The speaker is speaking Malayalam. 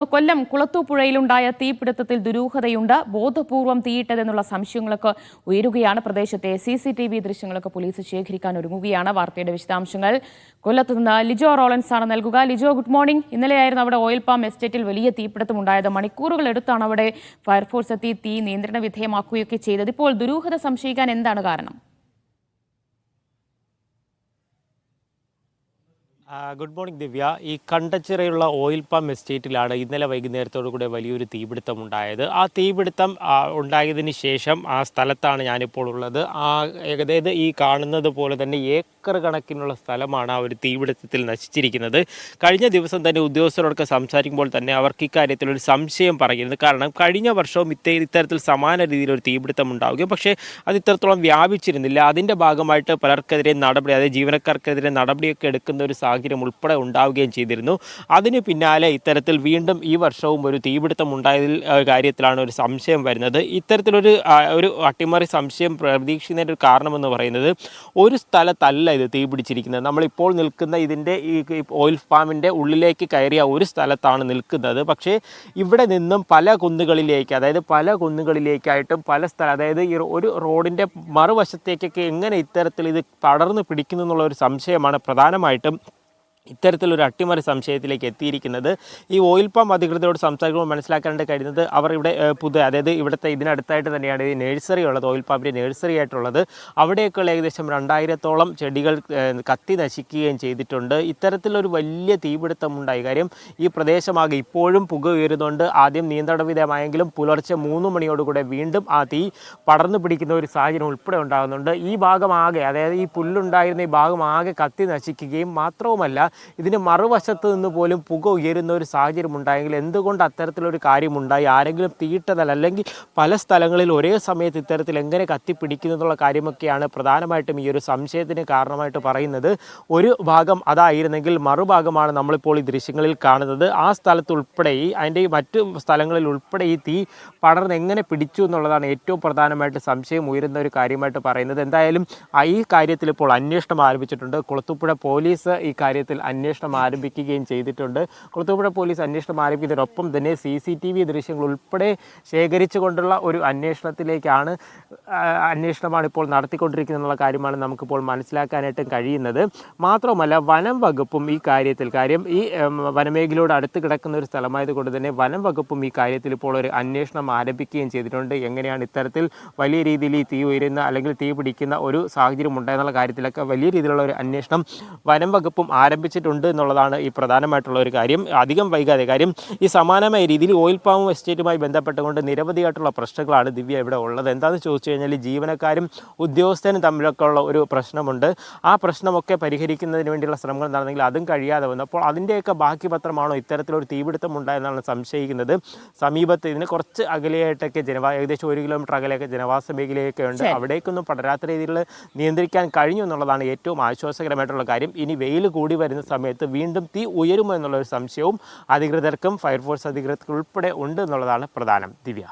കൊല്ലം കുളത്തൂപ്പുഴയിലുണ്ടായ തീപിടുത്തത്തിൽ ദുരൂഹതയുണ്ട്. ബോധപൂർവം തീയിട്ടതെന്നുള്ള സംശയങ്ങളൊക്കെ ഉയരുകയാണ്. പ്രദേശത്തെ CCTV ദൃശ്യങ്ങളൊക്കെ പോലീസ് ശേഖരിക്കാൻ ഒരുങ്ങുകയാണ്. വാർത്തയുടെ വിശദാംശങ്ങൾ കൊല്ലത്ത് നിന്ന് ലിജോ റോളൻസ് ആണ് നൽകുക. Lijo, good morning. ഇന്നലെയായിരുന്നു അവിടെ ഓയിൽ പാം എസ്റ്റേറ്റിൽ വലിയ തീപിടുത്തമുണ്ടായത്. മണിക്കൂറുകൾ എടുത്താണ് അവിടെ ഫയർഫോഴ്സ് എത്തി തീ നിയന്ത്രണ വിധേയമാക്കുകയൊക്കെ ചെയ്തത്. ഇപ്പോൾ ദുരൂഹത സംശയിക്കാൻ എന്താണ് കാരണം? ഗുഡ് മോർണിംഗ് ദിവ്യ. ഈ കണ്ടച്ചിറയുള്ള ഓയിൽ പാം എസ്റ്റേറ്റിലാണ് ഇന്നലെ വൈകുന്നേരത്തോടുകൂടെ വലിയൊരു തീപിടുത്തം ഉണ്ടായത്. ആ തീപിടുത്തം ഉണ്ടായതിന് ശേഷം ആ സ്ഥലത്താണ് ഞാനിപ്പോൾ ഉള്ളത്. ഏകദേശം ഈ കാണുന്നത് പോലെ തന്നെ ഏക്കർ കണക്കിനുള്ള സ്ഥലമാണ് ആ ഒരു തീപിടുത്തത്തിൽ നശിച്ചിരിക്കുന്നത്. കഴിഞ്ഞ ദിവസം തന്നെ ഉദ്യോഗസ്ഥരോടൊക്കെ സംസാരിക്കുമ്പോൾ തന്നെ അവർക്ക് ഇക്കാര്യത്തിലൊരു സംശയം പറയുന്നത്. കാരണം കഴിഞ്ഞ വർഷവും ഇത്തരത്തിൽ സമാന രീതിയിലൊരു തീപിടുത്തം ഉണ്ടാവുകയും പക്ഷേ അത് ഇത്രത്തോളം വ്യാപിച്ചിരുന്നില്ല. അതിൻ്റെ ഭാഗമായിട്ട് പലർക്കെതിരെ നടപടി, അതായത് ജീവനക്കാർക്കെതിരെ നടപടിയൊക്കെ എടുക്കുന്ന ഒരു സാഹചര്യം ഉൾപ്പെടെ ഉണ്ടാവുകയും ചെയ്തിരുന്നു. അതിന് പിന്നാലെ ഇത്തരത്തിൽ വീണ്ടും ഈ വർഷവും ഒരു തീപിടുത്തം ഉണ്ടായതിൽ കാര്യത്തിലാണ് ഒരു സംശയം വരുന്നത്. ഇത്തരത്തിലൊരു അട്ടിമറി സംശയം പ്രതീക്ഷിക്കുന്നതിൻ്റെ ഒരു കാരണമെന്ന് പറയുന്നത്, ഒരു സ്ഥലത്തല്ല ഇത് തീപിടിച്ചിരിക്കുന്നത്. നമ്മളിപ്പോൾ നിൽക്കുന്ന ഇതിൻ്റെ ഈ ഓയിൽ ഫാമിൻ്റെ ഉള്ളിലേക്ക് കയറിയ ഒരു സ്ഥലത്താണ് നിൽക്കുന്നത്. പക്ഷേ ഇവിടെ നിന്നും പല കുന്നുകളിലേക്കായിട്ടും പല സ്ഥലം, അതായത് ഈ ഒരു റോഡിൻ്റെ മറുവശത്തേക്കൊക്കെ എങ്ങനെ ഇത്തരത്തിൽ ഇത് പടർന്നു പിടിക്കുന്നു എന്നുള്ള ഒരു സംശയമാണ് പ്രധാനമായിട്ടും ഇത്തരത്തിലൊരു അട്ടിമറി സംശയത്തിലേക്ക് എത്തിയിരിക്കുന്നത്. ഈ ഓയിൽ പാം അധികൃതരോട് സംസാരിക്കുമ്പോൾ മനസ്സിലാക്കാണ്ട് കഴിയുന്നത്, അവർ ഇവിടെ അതായത് ഇവിടുത്തെ ഇതിനടുത്തായിട്ട് തന്നെയാണ് ഈ നഴ്സറി ഉള്ളത്, ഓയിൽ പാമ്പിൻ്റെ നഴ്സറി ആയിട്ടുള്ളത്. അവിടെയൊക്കെയുള്ള ഏകദേശം 2000-ഓളം ചെടികൾ കത്തി നശിക്കുകയും ചെയ്തിട്ടുണ്ട്. ഇത്തരത്തിലൊരു വലിയ തീപിടുത്തം ഉണ്ടായി. കാര്യം ഈ പ്രദേശമാകെ ഇപ്പോഴും പുക ഉയരുന്നുണ്ട്. ആദ്യം നിയന്ത്രണ വിധേയമായെങ്കിലും പുലർച്ചെ 3 മണിയോടുകൂടെ വീണ്ടും ആ തീ പടർന്നു പിടിക്കുന്ന ഒരു സാഹചര്യം ഉൾപ്പെടെ ഉണ്ടാകുന്നുണ്ട്. ഈ ഭാഗമാകെ, അതായത് ഈ പുല്ലുണ്ടായിരുന്ന ഈ ഭാഗമാകെ കത്തി നശിക്കുകയും മാത്രവുമല്ല, ഇതിന് മറുവശത്ത് നിന്ന് പോലും പുക ഉയരുന്ന ഒരു സാഹചര്യം ഉണ്ടായെങ്കിൽ എന്തുകൊണ്ട് അത്തരത്തിലൊരു കാര്യമുണ്ടായി? ആരെങ്കിലും തീയിട്ടതല്ല, അല്ലെങ്കിൽ പല സ്ഥലങ്ങളിൽ ഒരേ സമയത്ത് ഇത്തരത്തിൽ എങ്ങനെ കത്തിപ്പിടിക്കുന്നു എന്നുള്ള കാര്യമൊക്കെയാണ് പ്രധാനമായിട്ടും ഈ ഒരു സംശയത്തിന് കാരണമായിട്ട് പറയുന്നത്. ഒരു ഭാഗം അതായിരുന്നെങ്കിൽ മറുഭാഗമാണ് നമ്മളിപ്പോൾ ഈ ദൃശ്യങ്ങളിൽ കാണുന്നത്. ആ സ്ഥലത്തുൾപ്പെടെ അതിൻ്റെ മറ്റു സ്ഥലങ്ങളിൽ ഉൾപ്പെടെ ഈ തീ പടർന്ന് എങ്ങനെ പിടിച്ചു എന്നുള്ളതാണ് ഏറ്റവും പ്രധാനമായിട്ട് സംശയം ഉയരുന്ന ഒരു കാര്യമായിട്ട് പറയുന്നത്. എന്തായാലും ഈ കാര്യത്തിൽ ഇപ്പോൾ അന്വേഷണം ആരംഭിച്ചിട്ടുണ്ട്. കുളത്തൂപ്പുഴ പോലീസ് ഈ കാര്യത്തിൽ അന്വേഷണം ആരംഭിക്കുകയും ചെയ്തിട്ടുണ്ട്. കുളത്തൂപ്പുഴ പോലീസ് അന്വേഷണം ആരംഭിക്കുന്നതിനൊപ്പം തന്നെ CCTV ദൃശ്യങ്ങൾ ഉൾപ്പെടെ ശേഖരിച്ചുകൊണ്ടുള്ള ഒരു അന്വേഷണമാണ് ഇപ്പോൾ നടത്തിക്കൊണ്ടിരിക്കുന്നതെന്നുള്ള കാര്യമാണ് നമുക്കിപ്പോൾ മനസ്സിലാക്കാനായിട്ട് കഴിയുന്നത്. മാത്രമല്ല, വനം വകുപ്പും ഈ കാര്യത്തിൽ, ഈ വനമേഖലയോട് അടുത്ത് കിടക്കുന്ന ഒരു സ്ഥലമായതുകൊണ്ട് തന്നെ വനം വകുപ്പും ഈ കാര്യത്തിൽ ഇപ്പോൾ ഒരു അന്വേഷണം ആരംഭിക്കുകയും ചെയ്തിട്ടുണ്ട്. എങ്ങനെയാണ് ഇത്തരത്തിൽ വലിയ രീതിയിൽ ഈ തീ ഉയരുന്ന അല്ലെങ്കിൽ തീ പിടിക്കുന്ന ഒരു സാഹചര്യം ഉണ്ടായെന്നുള്ള കാര്യത്തിലൊക്കെ വലിയ രീതിയിലുള്ള ഒരു അന്വേഷണം വനം വകുപ്പും ആരംഭിച്ചിട്ടുണ്ട് എന്നുള്ളതാണ് ഈ പ്രധാനമായിട്ടുള്ള ഒരു കാര്യം. അധികം വൈകാതെ, കാര്യം ഈ സമാനമായ രീതിയിൽ ഓയിൽ പാം എസ്റ്റേറ്റുമായി ബന്ധപ്പെട്ടുകൊണ്ട് നിരവധിയായിട്ടുള്ള പ്രശ്നങ്ങളാണ് ദിവ്യ ഇവിടെ ഉള്ളത്. എന്താണെന്ന് ചോദിച്ചു കഴിഞ്ഞാൽ, ജീവനക്കാരും ഉദ്യോഗസ്ഥരും തമ്മിലൊക്കെ ഉള്ള ഒരു പ്രശ്നമുണ്ട്. ആ പ്രശ്നമൊക്കെ പരിഹരിക്കുന്നതിന് വേണ്ടിയുള്ള ശ്രമങ്ങൾ നടന്നെങ്കിൽ അതും കഴിയാതെ വന്നു. അപ്പോൾ അതിൻ്റെയൊക്കെ ബാക്കി പത്രമാണോ ഇത്തരത്തിലൊരു തീപിടുത്തം ഉണ്ടായെന്നാണ് സംശയിക്കുന്നത്. സമീപത്ത് ഇതിന് കുറച്ച് അകലെയായിട്ടൊക്കെ ഏകദേശം 1 കിലോമീറ്റർ അകലെയൊക്കെ ജനവാസ മേഖലയൊക്കെ ഉണ്ട്. അവിടേക്കൊന്നും പടരാത്ത രീതിയിൽ നിയന്ത്രിക്കാൻ കഴിഞ്ഞു എന്നുള്ളതാണ് ഏറ്റവും ആശ്വാസകരമായിട്ടുള്ള കാര്യം. ഇനി വെയിൽ കൂടി വരുന്ന സമയത്ത് വീണ്ടും തീ ഉയരുമോ എന്നുള്ളൊരു സംശയവും അധികൃതർക്കും ഫയർഫോഴ്സ് അധികൃതർക്കും ഉൾപ്പെടെ ഉണ്ട് എന്നുള്ളതാണ് പ്രധാനം. ദിവ്യ.